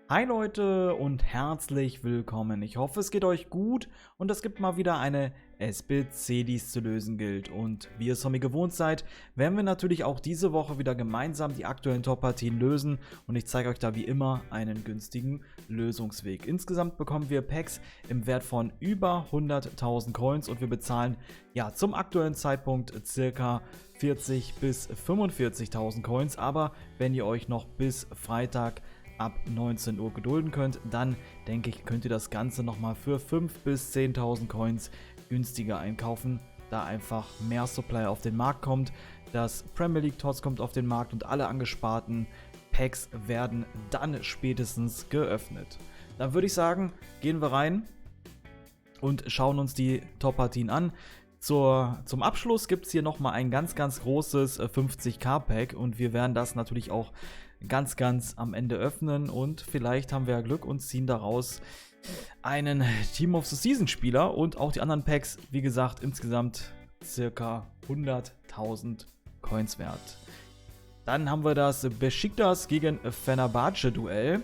Hi Leute und herzlich willkommen. Ich hoffe, es geht euch gut und es gibt mal wieder eine SBC, die es zu lösen gilt. Und wie ihr es von mir gewohnt seid, werden wir natürlich auch diese Woche wieder gemeinsam die aktuellen Top-Partien lösen und ich zeige euch da wie immer einen günstigen Lösungsweg. Insgesamt bekommen wir Packs im Wert von über 100.000 Coins und wir bezahlen ja zum aktuellen Zeitpunkt circa 40.000 bis 45.000 Coins. Aber wenn ihr euch noch bis Freitag ab 19 Uhr gedulden könnt, dann denke ich, könnt ihr das Ganze nochmal für 5.000 bis 10.000 Coins günstiger einkaufen, da einfach mehr Supply auf den Markt kommt. Das Premier League Tots kommt auf den Markt und alle angesparten Packs werden dann spätestens geöffnet. Dann würde ich sagen, gehen wir rein und schauen uns die Top-Partien an. Zum Abschluss gibt es hier nochmal ein ganz großes 50k-Pack und wir werden das natürlich auch ganz am Ende öffnen und vielleicht haben wir ja Glück und ziehen daraus einen Team of the Season Spieler und auch die anderen Packs, wie gesagt, insgesamt circa 100.000 Coins wert. Dann haben wir das Besiktas gegen Fenerbahce Duell.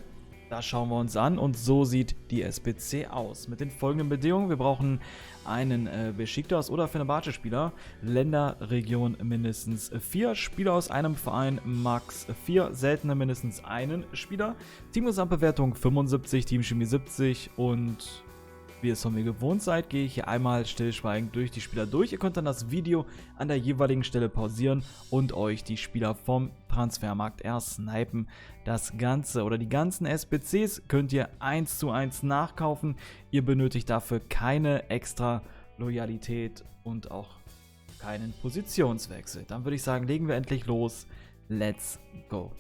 Das schauen wir uns an und so sieht die SBC aus. Mit den folgenden Bedingungen: Wir brauchen einen Besiktas oder Fenerbahce Spieler, Länderregion mindestens 4, Spieler aus einem Verein max 4, seltene mindestens einen Spieler, Teamgesamtbewertung 75, Teamchemie 70 und wie ihr es von mir gewohnt seid, gehe ich hier einmal stillschweigend durch die Spieler durch. Ihr könnt dann das Video an der jeweiligen Stelle pausieren und euch die Spieler vom Transfermarkt snipen. Das Ganze oder die ganzen SBCs könnt ihr 1:1 nachkaufen. Ihr benötigt dafür keine extra Loyalität und auch keinen Positionswechsel. Dann würde ich sagen, legen wir endlich los. Let's go.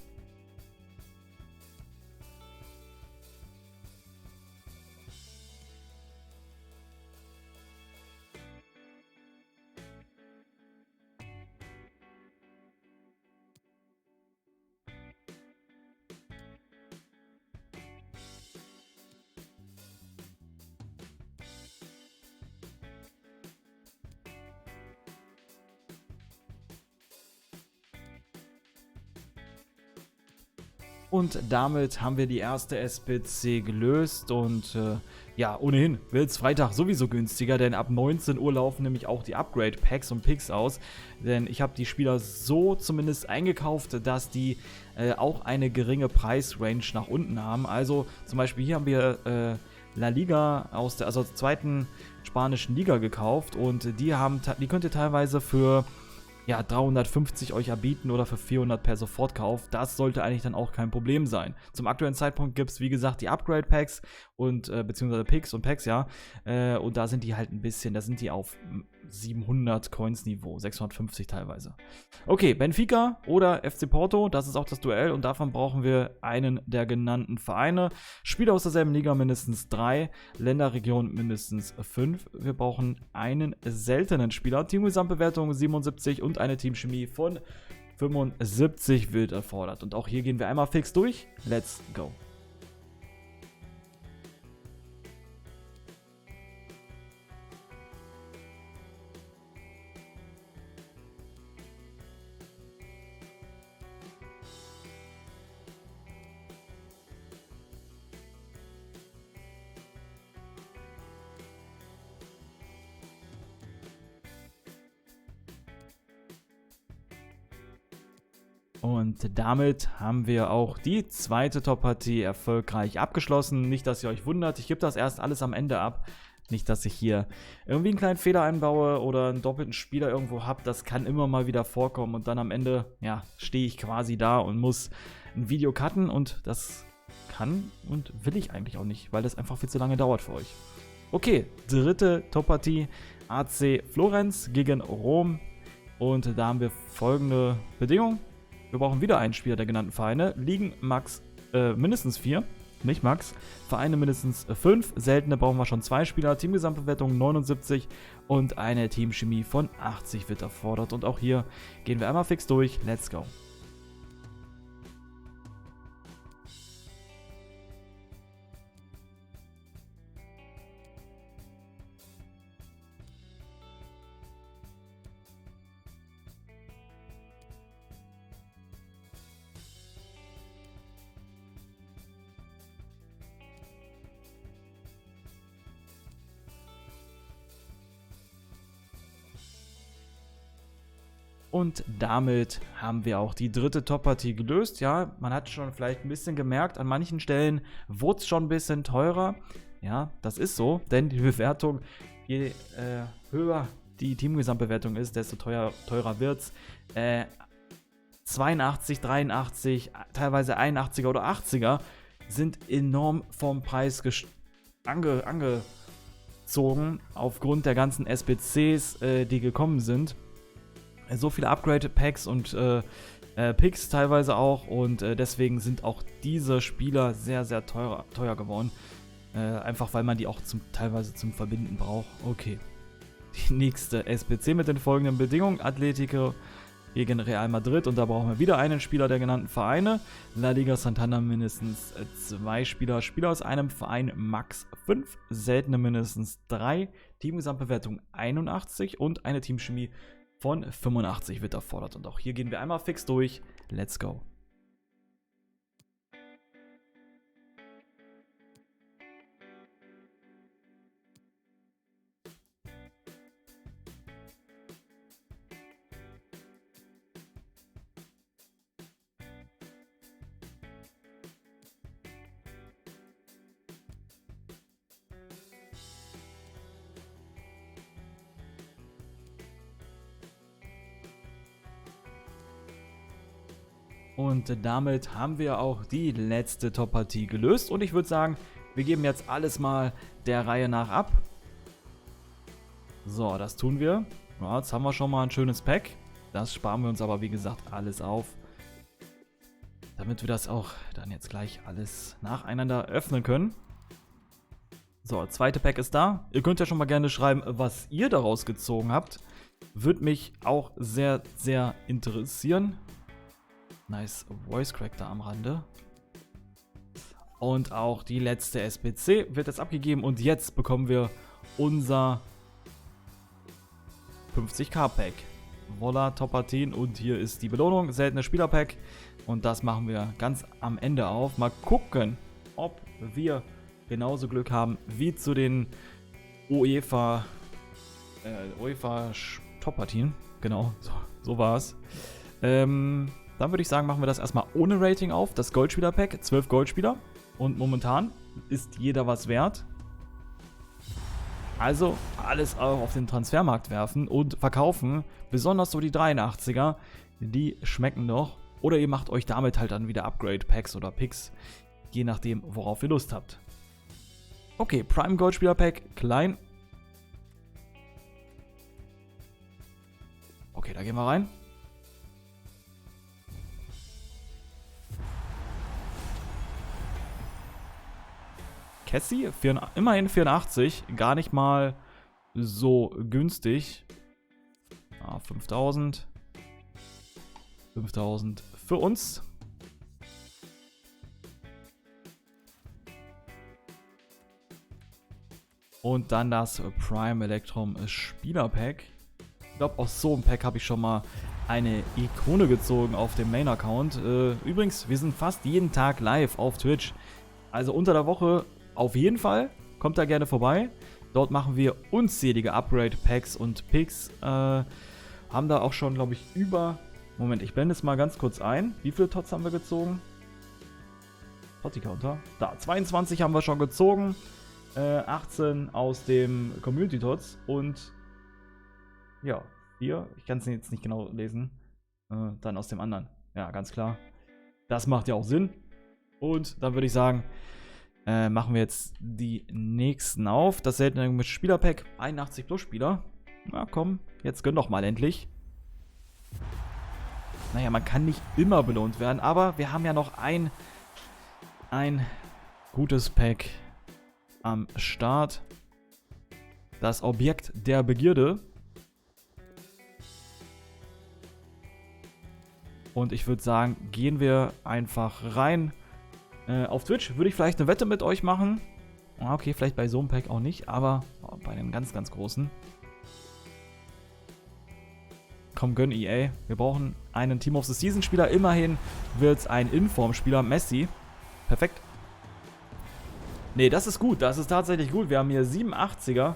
Und damit haben wir die erste SBC gelöst und ja, ohnehin wird es Freitag sowieso günstiger, denn ab 19 Uhr laufen nämlich auch die Upgrade-Packs und Picks aus. Denn ich habe die Spieler so zumindest eingekauft, dass die auch eine geringe Preisrange nach unten haben. Also zum Beispiel hier haben wir La Liga aus der zweiten spanischen Liga gekauft und die könnt ihr teilweise für 350 euch erbieten oder für 400 per Sofortkauf. Das sollte eigentlich dann auch kein Problem sein. Zum aktuellen Zeitpunkt gibt es, wie gesagt, die Upgrade-Packs und beziehungsweise Picks und Packs, ja. Und da sind die halt ein bisschen, da sind die auf 700 Coins-Niveau, 650 teilweise. Okay, Benfica oder FC Porto, das ist auch das Duell und davon brauchen wir einen der genannten Vereine. Spieler aus derselben Liga mindestens 3, Länderregion mindestens 5. Wir brauchen einen seltenen Spieler. Teamgesamtbewertung 77 und eine Teamchemie von 75 wird erfordert. Und auch hier gehen wir einmal fix durch. Let's go. Und damit haben wir auch die zweite Top-Partie erfolgreich abgeschlossen. Nicht, dass ihr euch wundert, ich gebe das erst alles am Ende ab. Nicht, dass ich hier irgendwie einen kleinen Fehler einbaue oder einen doppelten Spieler irgendwo habe. Das kann immer mal wieder vorkommen. Und dann am Ende, ja, stehe ich quasi da und muss ein Video cutten. Und das kann und will ich eigentlich auch nicht, weil das einfach viel zu lange dauert für euch. Okay, dritte Top-Partie. AC Florenz gegen Rom. Und da haben wir folgende Bedingungen. Wir brauchen wieder einen Spieler der genannten Vereine. Ligen max mindestens 4, nicht max. Vereine mindestens 5. Seltene brauchen wir schon 2 Spieler. Teamgesamtbewertung 79 und eine Teamchemie von 80 wird erfordert. Und auch hier gehen wir einmal fix durch. Let's go. Und damit haben wir auch die dritte Top-Partie gelöst. Ja, man hat schon vielleicht ein bisschen gemerkt, an manchen Stellen wurde es schon ein bisschen teurer. Ja, das ist so, denn die Bewertung, je höher die Teamgesamtbewertung ist, desto teurer wird es. 82, 83, teilweise 81er oder 80er sind enorm vom Preis angezogen, aufgrund der ganzen SBCs, die gekommen sind. So viele Upgrade-Packs und Picks teilweise auch, und deswegen sind auch diese Spieler sehr, sehr teuer geworden. Einfach weil man die auch teilweise zum Verbinden braucht. Okay. Die nächste SBC mit den folgenden Bedingungen: Atletico gegen Real Madrid, und da brauchen wir wieder einen Spieler der genannten Vereine. La Liga Santander mindestens 2 Spieler. Spieler aus einem Verein max 5, seltene mindestens 3. Teamgesamtbewertung 81 und eine Teamchemie von 85 wird erfordert. Und auch hier gehen wir einmal fix durch. Let's go. Und damit haben wir auch die letzte Top-Partie gelöst. Und ich würde sagen, wir geben jetzt alles mal der Reihe nach ab. So, das tun wir. Ja, jetzt haben wir schon mal ein schönes Pack. Das sparen wir uns aber, wie gesagt, alles auf, damit wir das auch dann jetzt gleich alles nacheinander öffnen können. So, zweite Pack ist da. Ihr könnt ja schon mal gerne schreiben, was ihr daraus gezogen habt. Würde mich auch sehr, sehr interessieren. Nice Voice Crack da am Rande. Und auch die letzte SBC wird jetzt abgegeben. Und jetzt bekommen wir unser 50k Pack. Voila, Top-Partien. Und hier ist die Belohnung. Seltene Spieler-Pack. Und das machen wir ganz am Ende auf. Mal gucken, ob wir genauso Glück haben wie zu den UEFA Top-Partien. Genau, so war es. Dann würde ich sagen, machen wir das erstmal ohne Rating auf. Das Goldspieler-Pack, 12 Goldspieler. Und momentan ist jeder was wert. Also alles auch auf den Transfermarkt werfen und verkaufen. Besonders so die 83er, die schmecken doch. Oder ihr macht euch damit halt dann wieder Upgrade-Packs oder Picks. Je nachdem, worauf ihr Lust habt. Okay, Prime Goldspieler-Pack, klein. Okay, da gehen wir rein. Cassie, immerhin 84, gar nicht mal so günstig. 5000. 5000 für uns. Und dann das Prime Electrum Spieler-Pack. Ich glaube, aus so einem Pack habe ich schon mal eine Ikone gezogen auf dem Main-Account. Übrigens, wir sind fast jeden Tag live auf Twitch. Also unter der Woche auf jeden Fall. Kommt da gerne vorbei. Dort machen wir unzählige Upgrade-Packs und Picks. Haben da auch schon, glaube ich, Moment, ich blende es mal ganz kurz ein. Wie viele Tots haben wir gezogen? Totti-Counter. Da, 22 haben wir schon gezogen. 18 aus dem Community-Tots. Und ja, 4. Ich kann es jetzt nicht genau lesen. Dann aus dem anderen. Ja, ganz klar. Das macht ja auch Sinn. Und dann würde ich sagen, machen wir jetzt die nächsten auf. Das seltene mit Spielerpack. 81 plus Spieler. Na komm, jetzt gönn doch mal endlich. Naja, man kann nicht immer belohnt werden, aber wir haben ja noch ein gutes Pack am Start. Das Objekt der Begierde. Und ich würde sagen, gehen wir einfach rein. Auf Twitch würde ich vielleicht eine Wette mit euch machen. Okay, vielleicht bei so einem Pack auch nicht, aber bei einem ganz, ganz großen. Komm, gönn EA. Wir brauchen einen Team of the Season Spieler. Immerhin wird es ein Inform-Spieler. Messi. Perfekt. Nee, das ist gut. Das ist tatsächlich gut. Wir haben hier 87er.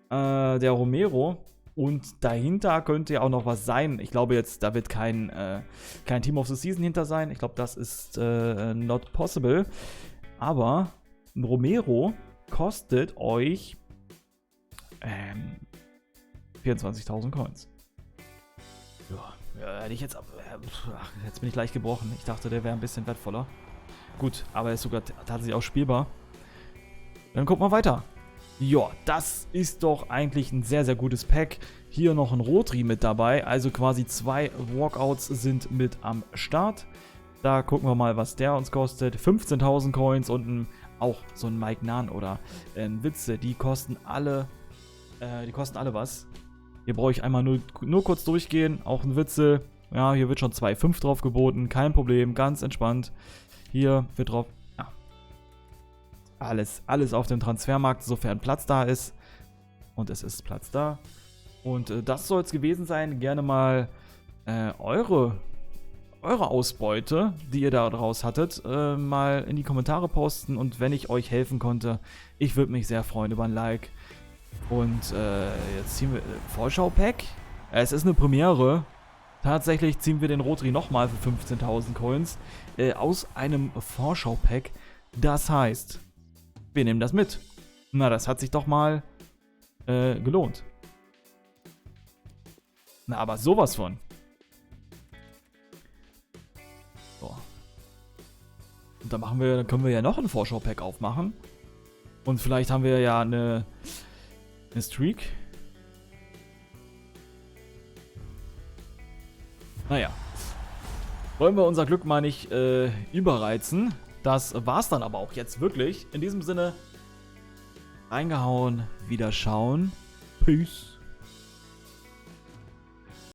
Der Romero. Und dahinter könnte ja auch noch was sein. Ich glaube jetzt, da wird kein Team of the Season hinter sein. Ich glaube, das ist not possible. Aber ein Romero kostet euch 24.000 Coins. Ja, hätte ich jetzt... jetzt bin ich leicht gebrochen. Ich dachte, der wäre ein bisschen wertvoller. Gut, aber er ist sogar tatsächlich auch spielbar. Dann gucken wir weiter. Ja, das ist doch eigentlich ein sehr, sehr gutes Pack. Hier noch ein Rotri mit dabei. Also quasi 2 Walkouts sind mit am Start. Da gucken wir mal, was der uns kostet. 15.000 Coins und auch so ein Mike Nahn oder Witze. Die kosten alle was. Hier brauche ich einmal nur kurz durchgehen. Auch ein Witze. Ja, hier wird schon 2,5 drauf geboten. Kein Problem, ganz entspannt. Hier wird drauf... Ja. Alles auf dem Transfermarkt, sofern Platz da ist. Und es ist Platz da. Und das soll es gewesen sein. Gerne mal eure Ausbeute, die ihr da draus hattet, mal in die Kommentare posten. Und wenn ich euch helfen konnte, ich würde mich sehr freuen über ein Like. Und jetzt ziehen wir Vorschau-Pack. Es ist eine Premiere. Tatsächlich ziehen wir den Rotri nochmal für 15.000 Coins aus einem Vorschau-Pack. Das heißt, wir nehmen das mit. Na, das hat sich doch mal gelohnt. Na, aber sowas von. So. Und dann können wir ja noch ein Vorschau-Pack aufmachen. Und vielleicht haben wir ja eine Streak. Naja. Wollen wir unser Glück mal nicht überreizen. Das war's dann aber auch jetzt wirklich. In diesem Sinne, reingehauen, wieder schauen. Peace.